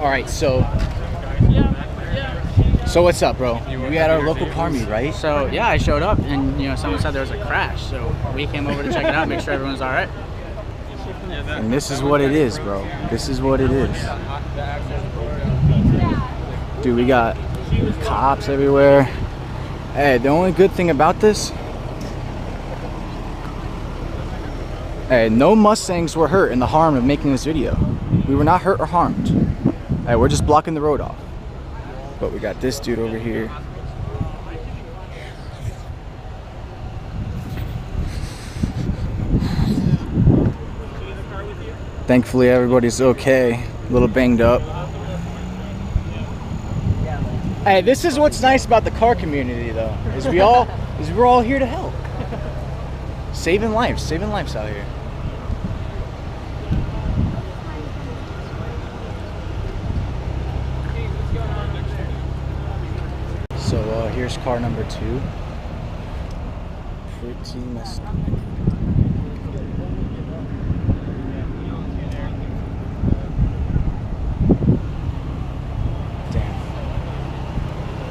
All right, so what's up, bro? We at our local car meet, right? So yeah, I showed up and someone said there was a crash, so we came over to check it out, make sure everyone's all right. And this is what it is, bro. This is what it is. Dude, we got cops everywhere. Hey, the only good thing about this, hey, no Mustangs were hurt in the harm of making this video. We were not hurt or harmed. Hey, we're just blocking the road off. But we got this dude over here. Thankfully, everybody's okay. A little banged up. Hey, this is what's nice about the car community, though, is we're all here to help. Saving lives out here. So here's car number 2. Pretty messed up.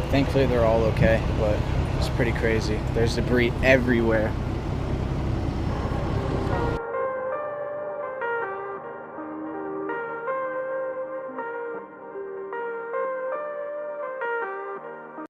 Thankfully they're all okay, but it's pretty crazy. There's debris everywhere.